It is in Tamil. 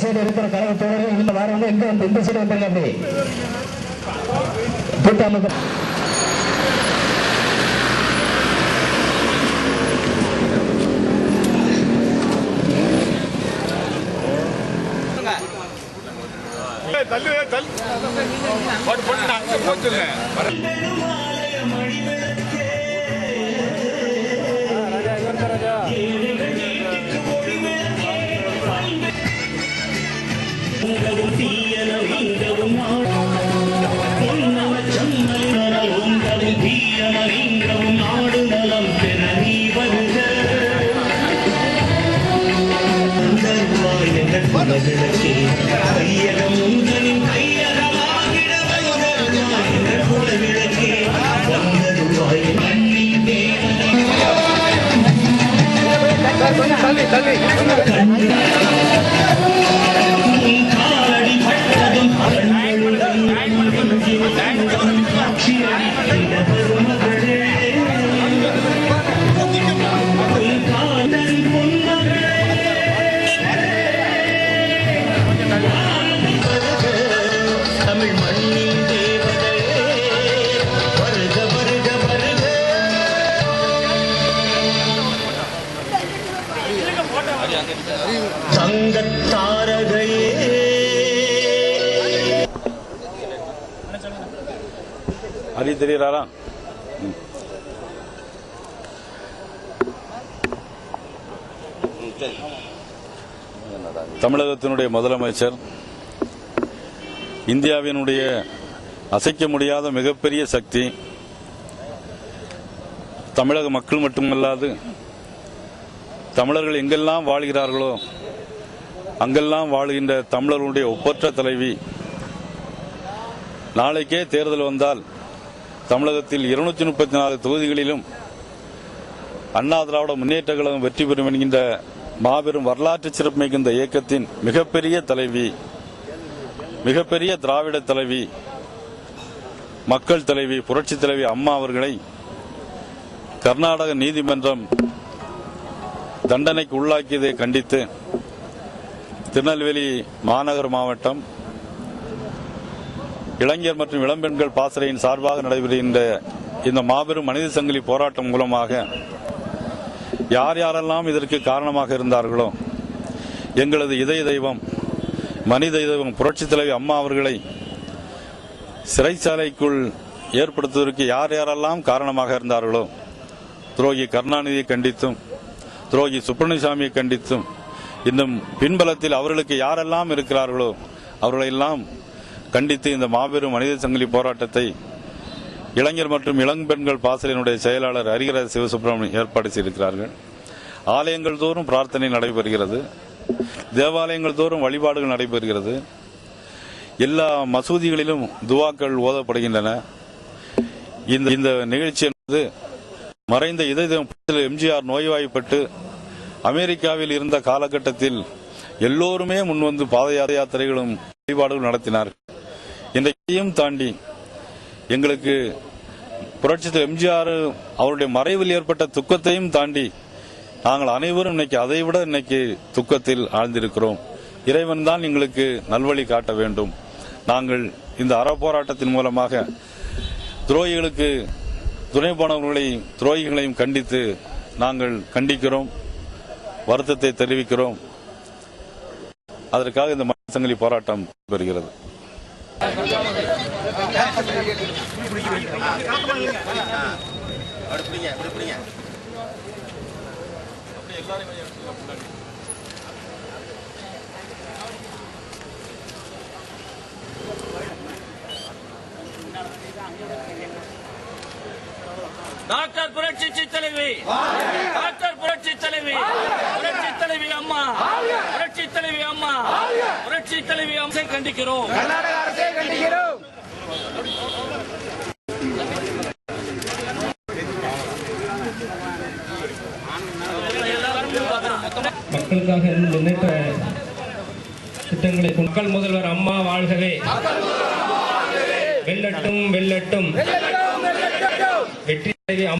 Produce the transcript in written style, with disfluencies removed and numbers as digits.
சைடு இருக்கிற கழக தோழர்கள் இந்த வாரம் வந்து இந்த சைடு வந்துருங்க. அப்படி கூட்டாமல் தள்ளு போச்சுங்க. நாடு நலம் பெற நீ வருக குலவிளக்கே கையகம் உங்களின் கையகமாகிட என்ற குலவிளக்கே வந்தருவாய் மண்ணின் காலடி பட்டதும் தமிழ் மண்ணின் தேவதையே வருக வருக வருக. தங்கத்தாரகையே அரி தெரியுறாரா? தமிழகத்தினுடைய முதலமைச்சர் இந்தியாவினுடைய அசைக்க முடியாத மிகப்பெரிய சக்தி. தமிழக மக்கள் மட்டுமல்லாது தமிழர்கள் எங்கெல்லாம் வாழ்கிறார்களோ அங்கெல்லாம் வாழ்கின்ற தமிழர்களுடைய ஒப்பற்ற தலைவி. நாளைக்கே தேர்தல் வந்தால் தமிழகத்தில் 234 தொகுதிகளிலும் அண்ணா திராவிட முன்னேற்ற கழகம் வெற்றி பெறும் என்கின்ற மாபெரும் வரலாற்று சிறப்பு மிகுந்த இயக்கத்தின் மிகப்பெரிய தலைவி, மிகப்பெரிய திராவிட தலைவி, மக்கள் தலைவி, புரட்சி தலைவி அம்மா அவர்களை கர்நாடக நீதிமன்றம் தண்டனைக்கு உள்ளாக்கியதை கண்டித்து திருநெல்வேலி மாநகர் மாவட்டம் இளைஞர் மற்றும் இளம்பெண்கள் பாசறையின் சார்பாக நடைபெறுகின்ற இந்த மாபெரும் மனித சங்கிலி போராட்டம் மூலமாக யார் யாரெல்லாம் இதற்கு காரணமாக இருந்தார்களோ எங்களது இதய தெய்வம், மனித தெய்வம் புரட்சி தலைவி அம்மா அவர்களை சிறைச்சாலைக்குள் ஏற்படுத்துவதற்கு யார் யாரெல்லாம் காரணமாக இருந்தார்களோ, துரோகி கருணாநிதியை கண்டித்தும் துரோகி சுப்பிரமணியசாமியை கண்டித்தும் இன்னும் பின்பலத்தில் அவர்களுக்கு யாரெல்லாம் இருக்கிறார்களோ அவர்களெல்லாம் கண்டித்து இந்த மாபெரும் மனித சங்கிலி போராட்டத்தை இளைஞர் மற்றும் இளம்பெண்கள் பாசறையினுடைய செயலாளர் ஹரிஹர சிவசுப்பிரமணியன் ஏற்பாடு செய்திருக்கிறார்கள். ஆலயங்கள் தோறும் பிரார்த்தனை நடைபெறுகிறது, தேவாலயங்கள் தோறும் வழிபாடுகள் நடைபெறுகிறது, எல்லா மசூதிகளிலும் துவாக்கள் ஓதப்படுகின்றன. இந்த நிகழ்ச்சி என்பது மறைந்த இதய எம்ஜிஆர் நோய்வாய்ப்பட்டு அமெரிக்காவில் இருந்த காலகட்டத்தில் எல்லோருமே முன்வந்து பாத யாத்திரைகளும் வழிபாடுகள் நடத்தினார். இன்றைக்கையும் தாண்டி எங்களுக்கு புரட்சி எம்ஜிஆர் அவருடைய மறைவில் ஏற்பட்ட துக்கத்தையும் தாண்டி நாங்கள் அனைவரும் இன்னைக்கு துக்கத்தில் ஆழ்ந்திருக்கிறோம். இறைவன் தான் எங்களுக்கு நல்வழி காட்ட வேண்டும். நாங்கள் இந்த அறப்போராட்டத்தின் மூலமாக துரோகிகளுக்கு துணை போனவர்களையும் துரோகிகளையும் கண்டித்து நாங்கள் கண்டிக்கிறோம், வருத்தத்தை தெரிவிக்கிறோம். அதற்காக இந்த மனித சங்கிலி போராட்டம் பெறுகிறது. டாக்டர் புரட்சி தலைவி, டாக்டர் புரட்சி தலைவி, புரட்சி தலைவி அம்மா, புரட்சி தலைவி அம்மா, புரட்சி தலைவி அம்சை கண்டிக்கிறோம். கர்நாடக அரசை கண்டிக்கிறோம். மக்களுக்காக முன்னேற்ற திட்டங்களை மக்கள் முதல்வர் அம்மா வாழ்கவே, வெல்லட்டும் வெல்லட்டும் வெற்றி